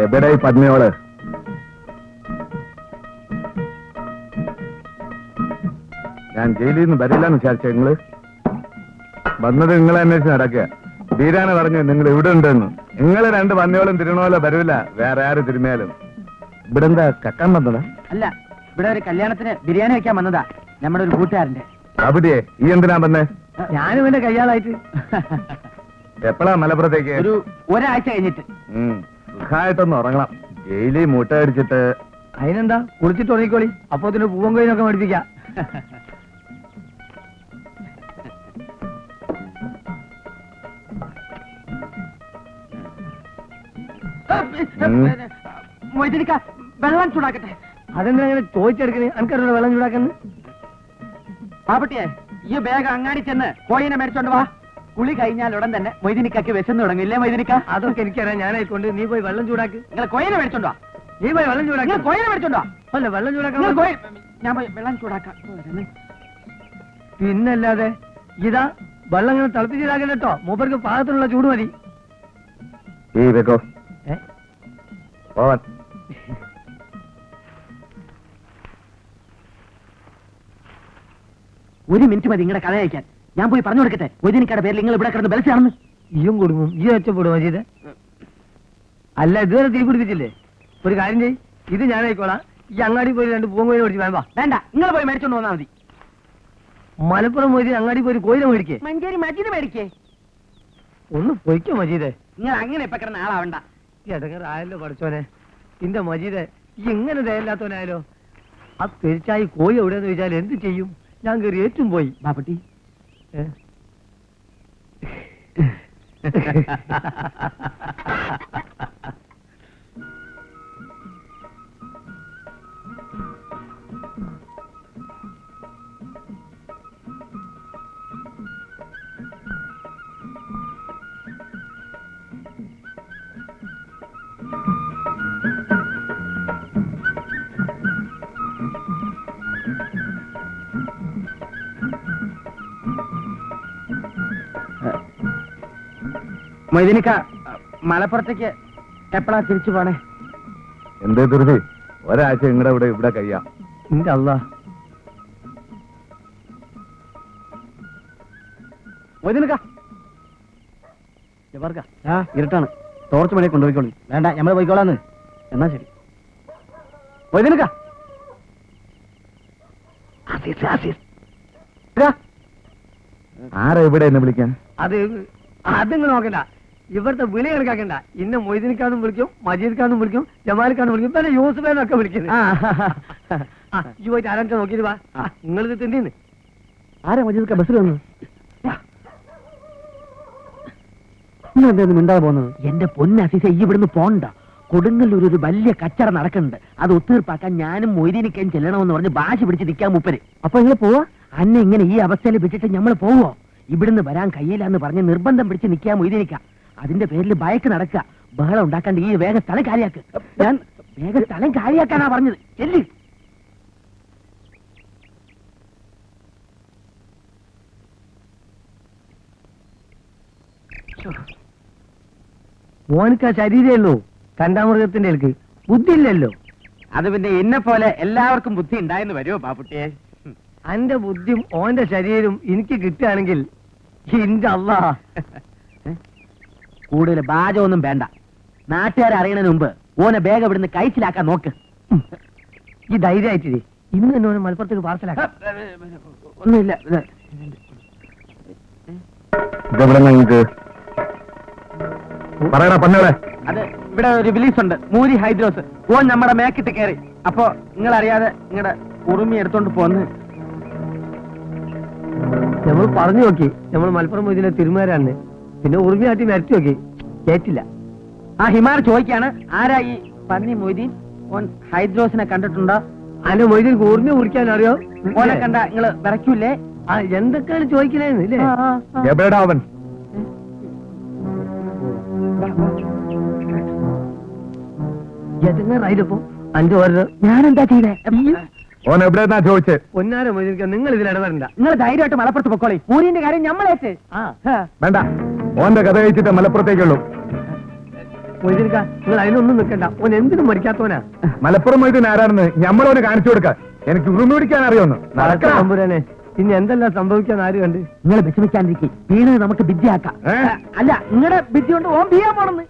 എവിടെ ഈ പത്നിയോള്? ഞാൻ ജയിലിൽ നിന്ന് വരില്ലെന്ന് വിചാരിച്ച നിങ്ങള് വന്നത് നിങ്ങളെ അന്വേഷിച്ച് നടക്കുക. ധീരാണ് പറഞ്ഞു നിങ്ങൾ ഇവിടെ ഉണ്ടെന്ന്. നിങ്ങൾ രണ്ട് പന്നിയോളും തിരുണോലോ വരൂല, വേറെ ആര് തിരുമേലും. ഇവിടെ എന്താ കക്കാൻ വന്നതാ? അല്ല, ഇവിടെ ഒരു കല്യാണത്തിന് ബിരിയാണി വെക്കാൻ വന്നതാ, നമ്മുടെ ഒരു കൂട്ടുകാരന്റെ. അവിടെയെ ഈ എന്തിനാ വന്നേ? ഞാനും എന്റെ കയ്യാളായിട്ട്. എപ്പോഴാ മലപ്പുറത്തേക്ക്? ഒരാഴ്ച കഴിഞ്ഞിട്ട്. സുഖമായിട്ടൊന്ന് ഉറങ്ങണം. ജയിലിൽ മുട്ട അടിച്ചിട്ട്. അതിനെന്താ, കുളിച്ചിട്ട് ഉറങ്ങിക്കോളി. അപ്പൊ അതിന് പൂവൻ കോയിനൊക്കെ മേടിപ്പിക്കാം. വെള്ളം ചൂടാക്കട്ടെ. അതെന്താ ചോദിച്ചെടുക്കണേ? എനിക്കറിയില്ല വെള്ളം ചൂടാക്കുന്നു. പാപ്പട്ടിയെ, ഈ വേഗം അങ്ങാടി ചെന്ന് കോഴിനെ മേടിച്ചോണ്ട് വാ. കുളി കഴിഞ്ഞാൽ ഉടൻ തന്നെ മൊയ്തിനിക്കാക്ക് വിശന്ന് തുടങ്ങില്ലേ? മൊയ്തിനിക്ക, അതൊക്കെ എനിക്കറിയാം. ഞാനായിക്കൊണ്ട് നീ പോയി വെള്ളം ചൂടാക്ക്. നിങ്ങൾ കോഴിനെ മേടിച്ചോണ്ട് വാ. നീ പോയി വെള്ളം ചൂടാക്കി. കോഴിനെ മേടിച്ചോണ്ട് വാ. അല്ല, വെള്ളം ചൂടാക്കാൻ ഞാൻ പോയി വെള്ളം ചൂടാക്കാം. പിന്നല്ലാതെ ഇതാ വെള്ളം ഇങ്ങനെ തിളപ്പിച്ചിടാക്കല്ലോ കേട്ടോ. മൂപ്പർക്ക് പാകത്തിനുള്ള ചൂട് മതി. ഒരു മിനിറ്റ് മതി നിങ്ങളുടെ കഥ അയക്കാൻ. ഞാൻ പോയി പറഞ്ഞു കൊടുക്കട്ടെ. മൊയ്തീനിക്കയുടെ പേരിൽ നിങ്ങൾ ഇവിടെ കിടന്ന് ബലസാണെന്ന്. ഈയും കൊടുക്കും. ഈ ഒച്ചപ്പെടും മജീദ്. അല്ല, ഇതുവരെ തീ പിടിപ്പിച്ചില്ലേ? ഒരു കാര്യം ചെയ്യ്, ഇത് ഞാനായിക്കോളാം. ഈ അങ്ങാടി പോയി രണ്ട് പൂവൻ കോഴി മേടിച്ച് വേണ്ട. വേണ്ട, നിങ്ങൾ പോയി മേടിച്ചോണ്ട് വന്നാൽ മതി. മലപ്പുറം പോയി അങ്ങാടി പോയി കോഴിനെ മേടിക്കേ. മഞ്ചേരി മജീദ് മേടിക്കേ. ഒന്ന് പൊയ്ക്കോ മജീദേ. നിങ്ങൾ അങ്ങനെ ഇപ്പൊ കിടന്ന ആളാവണ്ട. ആയല്ലോ പഠിച്ചോനെ. ഇന്റെ മജീദ് ഈ ഇങ്ങനെ ദയല്ലാത്തവനായാലോ? ആ പെരിച്ചായി കോഴി എവിടെയെന്ന് ചോദിച്ചാൽ എന്ത് ചെയ്യും? ഞാൻ കയറി ഏറ്റും പോയി. ബാപ്പട്ടി, മൊയ്തീനിക്ക മലപ്പുറത്തേക്ക് എപ്പോഴാ തിരിച്ചു പോണേ? എന്തേ ധൃതി? ഒരാഴ്ച നിങ്ങളുടെ ഇവിടെ കഴിയാം. ഇന്റെ അല്ലാ. മൊയ്തീനിക്ക, ഇരുട്ടാണ്. ടോർച്ച് മണിയെ കൊണ്ടുപോയിക്കോളൂ. വേണ്ട, ഞമ്മള് പോയിക്കോളാന്ന്. എന്നാ ശരി. മൊയ്തീനിക്ക, ആരാ ഇവിടെ എന്നെ വിളിക്കാൻ? അതിങ്ങ് നോക്കണ്ട. ഇവിടുത്തെ വിളി കണക്കാക്കണ്ട. ഇന്നെ മൊയ്തീനിക്കാന്നും വിളിക്കും, മജീദ്ക്കാന്നും വിളിക്കും, ജമാലിക്കാന്നും വിളിക്കും, പിന്നെ യൂസുഫേനൊക്കെ വിളിക്കുന്നത്. ഈ പോയിട്ട് ആരാച്ചാ നോക്കിയിട്ട് വാ. നിങ്ങളിത് തിന്നീന്ന്. ആരാ മജീദ്ക്ക ബസ്സിൽ വന്നു? എന്തായാലും മിണ്ടാതെ പോകുന്നത്? എന്റെ പൊന്നസീസ, ഈ ഇവിടുന്ന് പോണ്ട. കൊടുങ്ങല്ലൂർ ഒരു വലിയ കച്ചറ നടക്കുന്നുണ്ട്. അത് ഒത്തീർപ്പാക്കാൻ ഞാനും മൊയ്തീനിക്കയും ചെല്ലണമെന്ന് പറഞ്ഞ് ഭാഷ പിടിച്ച് നിൽക്കാൻ മൂപ്പര്. അപ്പൊ നിങ്ങൾ പോവാ? അന്നെ ഇങ്ങനെ ഈ അവസ്ഥയിൽ വെച്ചിട്ട് നമ്മൾ പോവോ? ഇവിടുന്ന് വരാൻ കഴിയില്ല എന്ന് പറഞ്ഞ് നിർബന്ധം പിടിച്ച് നിൽക്കാൻ മൊയ്തീനിക്ക. അതിന്റെ പേരിൽ ബയക്ക് നടക്കുക. ബഹളം ഉണ്ടാക്കാണ്ട് ഈ വേഗം സ്ഥലം കാര്യാക്ക്. ഞാൻ വേഗം സ്ഥലം കാര്യാക്കാനാ പറഞ്ഞത്. ചെല്ലി. ഓനക്ക് ആ ശരീരമല്ലോ കണ്ടാമൃഗത്തിന്റെ ഇടയ്ക്ക് ബുദ്ധി ഇല്ലല്ലോ. അത് പിന്നെ എന്നെ പോലെ എല്ലാവർക്കും ബുദ്ധി ഉണ്ടായെന്ന് വരുമോ ബാപ്പുട്ടിയെ? അന്റെ ബുദ്ധിയും ഓന്റെ ശരീരവും എനിക്ക് കിട്ടുകയാണെങ്കിൽ ഇന്റെ അല്ലാ. കൂടുതൽ ബാജമൊന്നും വേണ്ട. നാട്ടുകാരെ അറിയണതിന് മുമ്പ് ഓനെ വേഗം ഇവിടുന്ന് കഴിച്ചിലാക്കാൻ നോക്ക്. ഈ ധൈര്യമായിട്ടില്ലേ? ഇന്ന് തന്നെ ഓനെ മലപ്പുറത്തേക്ക് പാർസലാക്കാം. ഒന്നുമില്ല. അത് ഇവിടെ ഒരു റിലീസ് ഉണ്ട്, മൂരി ഹൈദ്രോസ്. ഓൻ നമ്മുടെ മേക്കിട്ട് കയറി. അപ്പൊ നിങ്ങൾ അറിയാതെ നിങ്ങളുടെ ഉറുമി എടുത്തോണ്ട് പോന്ന് നമ്മൾ പറഞ്ഞു നോക്കി. നമ്മൾ മലപ്പുറം മൊയ്തീനെ തിരുമാരാണ്. പിന്നെ ഉറുമിയാട്ടി വരച്ചു നോക്കി, കേട്ടില്ല. ആ ഹിമാർ ചോദിക്കാണ്, ആരാ ഈ പന്നി മൊയ്തീൻ? ഓൻ ഹൈദ്രോസിനെ കണ്ടിട്ടുണ്ടോ? അല്ല, മൊയ്തീൻ ഉറുമി കുടിക്കാൻ അറിയോ? ഓനെ കണ്ട നിങ്ങള് വിറയ്ക്കൂലേ? ആ, എന്തൊക്കെയാണ് ചോദിക്കണേന്ന് ഇല്ലേ? എതിർന്നപ്പോ അഞ്ചു പേര് ഞാനെന്താ ചെയ്തേ? ഓൻ എവിടെന്നാ ചോദിച്ചേ? പൊന്നാര മൊയ്തീനിക്ക, നിങ്ങൾ ഇതിൽ ഇടപെടണ്ട. നിങ്ങൾ ധൈര്യമായിട്ട് മലപ്പുറത്ത് പൊക്കോളി. മൂരിന്റെ കാര്യം ഞമ്മളേറ്റ്. വേണ്ട, ഓന്റെ കഥ കഴിച്ചിട്ട് മലപ്പുറത്തേക്കുള്ളൂ. മൊയ്തീൻക്ക നിങ്ങൾ അതിനൊന്നും നിൽക്കണ്ട ഓൻ എന്തിനും മരിക്കാത്തവനാ. മലപ്പുറം മൊയ്തീൻ ആരാണെന്ന് ഞമ്മളോന് കാണിച്ചു കൊടുക്ക. എനിക്ക് ഉറുമി പിടിക്കാൻ അറിയോന്ന്. തമ്പുരാനെ ഇനി എന്തെല്ലാം സംഭവിക്കാൻ ആര് കണ്ട്? നിങ്ങൾ വിഷമിക്കാണ്ടിരിക്കും, വീണ് നമുക്ക് ബിദ്യയാക്കാം. അല്ല, നിങ്ങളുടെ ബിദ്യ കൊണ്ട് ഓൻ ചെയ്യാൻ പോണെന്ന്.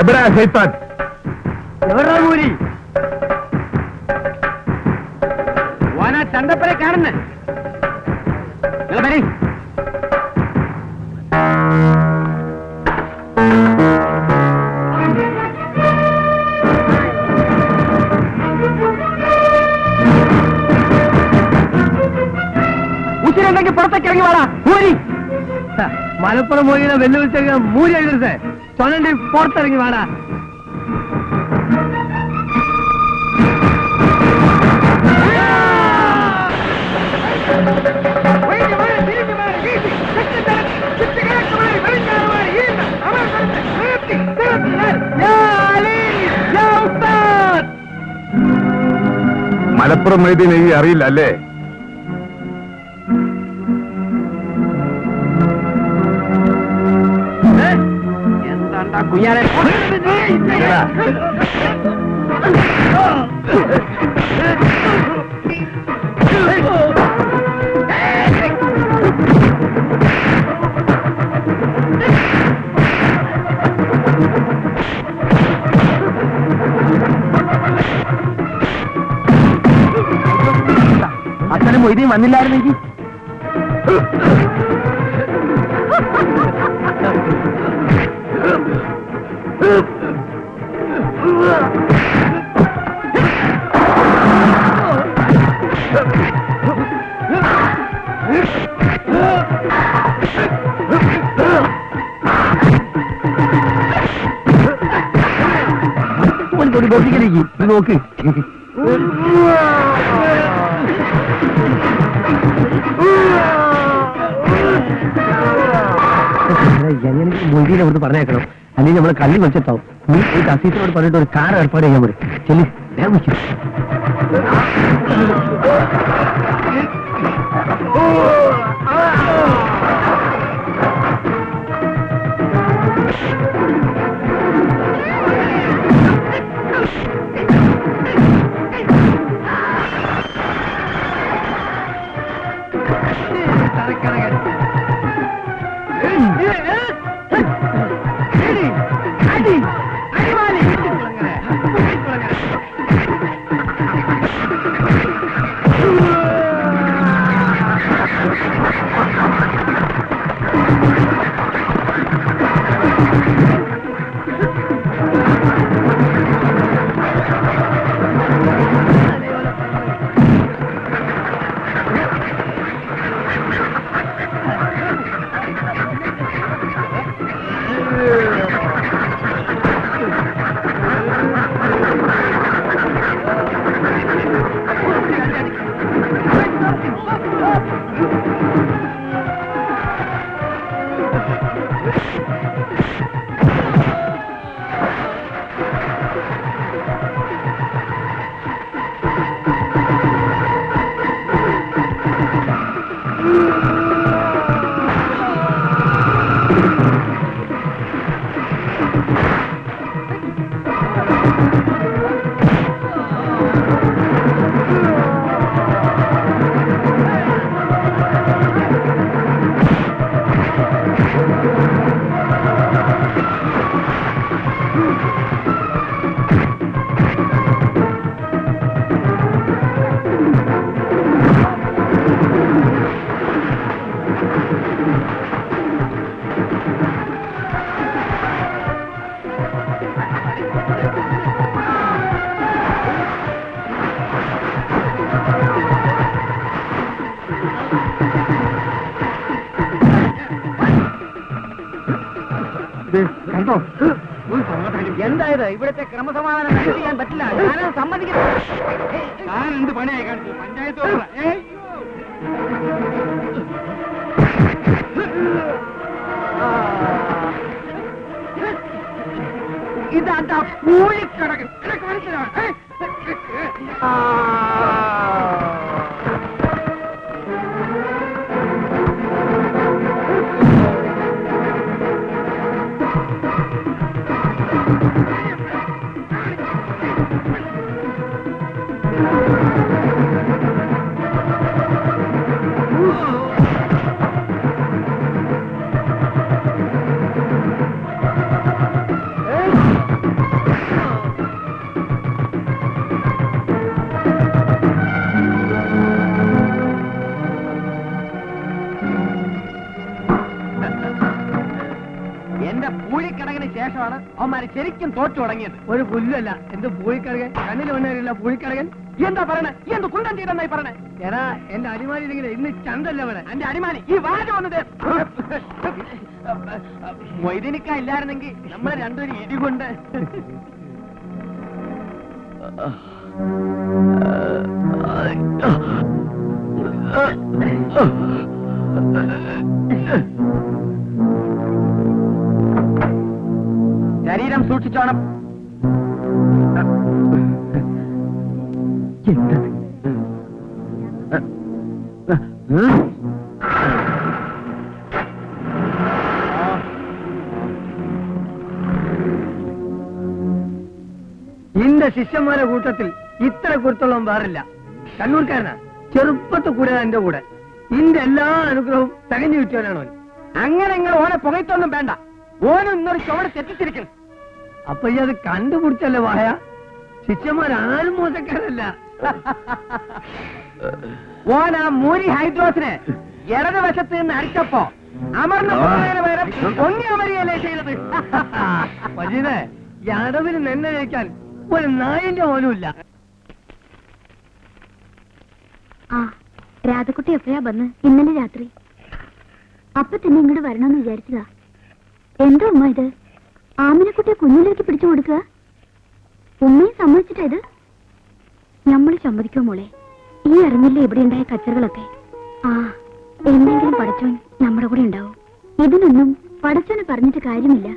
എവിടാ ശൈത്താൻ? എവിടാ കൂലി? ഓനാ ചണ്ടപ്പനെ കാണുന്നേ. ഉച്ചിരുണ്ടെങ്കിൽ പുറത്തേക്ക് ഇറങ്ങി വാടാ മൂരി. മലപ്പുറം മൊഴിയെ വെല്ലുവിളിച്ച മൂരി എഴുതരുത്. ചൊല്ലണ്ടി പുറത്തിറങ്ങി വാടാ. മലപ്പുറം മൊയ്തീൻ ഈ അറിയില്ല അല്ലേ? എന്താണ്ടാ കുഞ്ഞാനെ? അച്ഛനും മൊയ്തീൻ വന്നില്ലായിരുന്നെങ്കിൽ നോക്ക്. മൊയ്തീനെ അവിടുന്ന് പറഞ്ഞേക്കണം, അല്ലെങ്കിൽ നമ്മളെ കള്ളി വെച്ചിട്ടാവും. നീ ഈ അസീസിനോട് പറഞ്ഞിട്ട് ഒരു കാർ ഏർപ്പാട് ചെയ്യാൻ പറ്റും. ചെല്ലി വേഗം വെച്ചു. കണ്ടോ? എന്തായത്? ഇവിടുത്തെ ക്രമസമാധാനം ചെയ്യാൻ പറ്റില്ല. ഞാനത് സമ്മതിക്കുന്നു. ഞാൻ എന്ത് പണിയായി കാണിച്ചു? പഞ്ചായത്ത് ഇതാ പൂഴിക്കടകൻ. കാണിച്ചതാണ്. എന്റെ പൂഴിക്കടകിന് ശേഷമാണ് അവന്മാര് ശരിക്കും തോറ്റു തുടങ്ങിയത്. ഒരു പുല്ലല്ല എന്ത് പൂഴിക്കടകൻ, കണ്ണിൽ വന്നില്ല പൂഴിക്കടകൻ. എന്താ പറയണേ? എന്ത് കുണ്ടം ചെയ്തെന്നായി പറഞ്ഞേ? എടാ എന്റെ അടിമാലി ഇന്ന് ചന്തല്ല അവിടെ. എന്റെ അടിമാലി ഈ വാഴ വന്നത് മൊയ്തീനിക്ക ഇല്ലായിരുന്നെങ്കിൽ നമ്മളെ രണ്ടൊരു ഇടികൊണ്ട്. ശരീരം സൂക്ഷിച്ചോണം. ഇന്റെ ശിഷ്യന്മാരെ കൂട്ടത്തിൽ ഇത്ര കുരുത്തോളം വേറില്ല. കണ്ണൂർക്കാരനാ, ചെറുപ്പത്തെ കൂടെ എന്റെ കൂടെ. ഇന്റെ എല്ലാ അനുഗ്രഹവും തികഞ്ഞു കിട്ടിയവനാണ് ഓൻ. അങ്ങനെ നിങ്ങൾ ഓനെ പുകയത്തൊന്നും വേണ്ട. ഓനും ഇന്നൊരു ചുവട് തെറ്റിച്ചിരിക്കണം. അപ്പൊ ഈ അത് കണ്ടുപിടിച്ചല്ലേ വായ. ശിഷ്യന്മാരാരും മോശക്കാരല്ല. ഓൻ ആ മൂരി ഹൈഡ്രോസിനെ ഇടതുവശത്ത് നിന്ന് അടിച്ചപ്പോ അമർന്ന പകരം ഒന്നി അമരിയല്ലേ ചെയ്തത്. മജീദേ, ഈ അടവിന് നെന്നെ കഴിക്കാൻ ഒരു നായിന്റെ പോലുമില്ല. ആ രാധക്കുട്ടി എപ്പോഴാ വന്ന്? ഇന്നലെ രാത്രി. അപ്പൊ തന്നെ ഇങ്ങോട്ട് വരണമെന്ന് വിചാരിച്ചതാ. എന്താ ഉമ്മ ഇത്? ആമിനെക്കുട്ടിയെ കുഞ്ഞിലേക്ക് പിടിച്ചു കൊടുക്കുക? ഉമ്മയും സമ്മതിച്ചിട്ടാ ഇത്? ഞമ്മള് സമ്മതിക്കോ മോളെ? ഈ അറിഞ്ഞില്ലേ ഇവിടെ ഉണ്ടായ കച്ചറുകളൊക്കെ? ആ എന്തെങ്കിലും പടച്ചോൻ നമ്മുടെ കൂടെ ഉണ്ടാവും. ഇതിനൊന്നും പടച്ചോനെ പറഞ്ഞിട്ട് കാര്യമില്ല.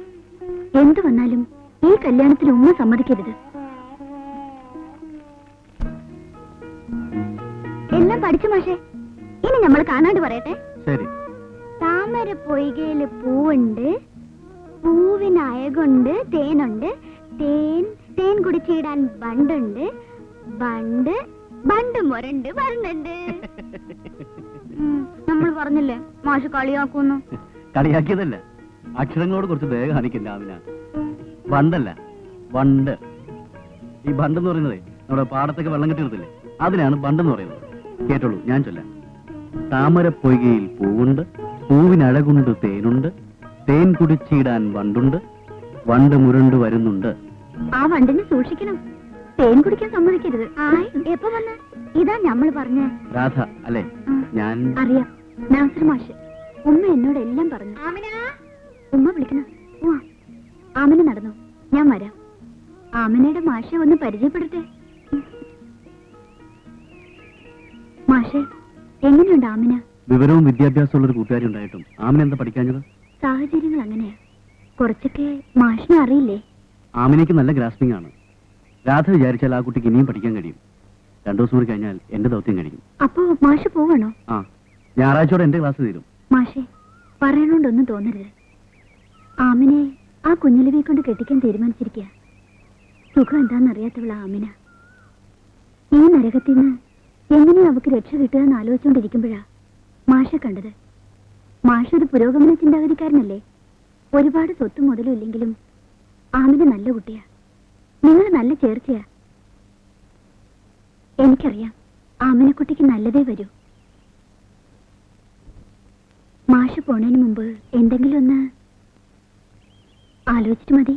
എന്തു വന്നാലും ഈ കല്യാണത്തിൽ ഉമ്മ സമ്മതിക്കരുത്. എല്ലാം പഠിച്ചു മാഷേ. ഇനി നമ്മൾ കാണാണ്ട് പറയട്ടെ. ശരി. താമര പൊയ്കയില് പൂവുണ്ട്, പൂവിന് അയകുണ്ട്, തേനുണ്ട്, തേൻ കുടിച്ചിടാൻ ബണ്ടുണ്ട്, ബണ്ട് മുരണ്ട് വരുന്നുണ്ട്. നമ്മൾ പറഞ്ഞില്ലേ മാഷ് കളിയാക്കുന്നു? കളിയാക്കിയതല്ല, അക്ഷരങ്ങളോട് കുറച്ച് ദയ കാണിക്കില്ല ആമിന. ബണ്ടല്ല, വണ്ട്. ഈ ബണ്ട് എന്ന് പറയുന്നത് നമ്മുടെ പാടത്തൊക്കെ വെള്ളം കിട്ടിയിരുന്നില്ലേ, അതിനാണ് ബണ്ടെന്ന് പറയുന്നത്. കേട്ടോളൂ, ഞാൻ ചൊല്ലാം. താമര പൊയ്കയിൽ പൂവുണ്ട്, പൂവിനഴകുണ്ട്, തേനുണ്ട്, തേൻ കുടിച്ചിടാൻ വണ്ടുണ്ട്, വണ്ട് മുരണ്ട് വരുന്നുണ്ട്. ആ വണ്ടിനെ സൂക്ഷിക്കണം. തേൻ കുടിക്കാൻ സമ്മതിക്കരുത്. എപ്പോ വന്ന്? ഇതാ നമ്മൾ പറഞ്ഞ രാധ അല്ലേ? ഞാൻ അറിയാം, നാസർ മാഷ്. ഉമ്മ എന്നോട് എല്ലാം പറഞ്ഞു. ഉമ്മ വിളിക്കണം. ആമിന നടന്നു, ഞാൻ വരാം. ആമിനയുടെ മാഷെ ഒന്ന് പരിചയപ്പെടട്ടെ. മാഷെ, എങ്ങനെയുണ്ട് ആമിന? വിവരവും വിദ്യാഭ്യാസമുള്ള ഒരു കൂട്ടുകാരി ഉണ്ടായിട്ടും ആമിന എന്താ പഠിക്കാഞ്ഞത്? സാഹചര്യങ്ങൾ അങ്ങനെയാ. കുറച്ചൊക്കെ മാഷിനെ അറിയില്ലേ? ആമിനയ്ക്ക് നല്ല ഗ്രാസ്പിംഗ് ആണ്. രാധ വിചാരിച്ചാൽ ആ കുട്ടിക്ക് ഇനിയും പഠിക്കാൻ കഴിയും. 2 ദിവസം കൂടി കഴിഞ്ഞാൽ എന്റെ ദൗത്യം കഴിയും. അപ്പോ മാഷ് പോവണോ? ആ, ഞായറാഴ്ചയോടെ എന്റെ ക്ലാസ് തീരും. മാഷെ, പറയണോണ്ടൊന്നും തോന്നരുത്. ആമിനെ ആ കുഞ്ഞിലവെ കൊണ്ട് കെട്ടിക്കാൻ തീരുമാനിച്ചിരിക്കുക. സുഖം എന്താണെന്നറിയാത്തവളാ ആമിന. ഈ നരകത്തിൽ നിന്ന് എങ്ങനെയാ അവക്ക് രക്ഷ കിട്ടുക എന്ന് ആലോചിച്ചുകൊണ്ടിരിക്കുമ്പോഴാ മാഷെ കണ്ടത്. മാഷ് ഒരു പുരോഗമന ചിന്താഗതിക്കാരനല്ലേ? ഒരുപാട് സ്വത്തും മുതലും ഇല്ലെങ്കിലും ആമിന നല്ല കുട്ടിയാ. നിങ്ങൾ നല്ല ചേർച്ചയാ. എനിക്കറിയാം ആമിനക്കുട്ടിക്ക് നല്ലതേ വരൂ. മാഷ് പോണതിന് മുമ്പ് എന്തെങ്കിലും ഒന്ന് ആലോചിച്ചിട്ട് മതി.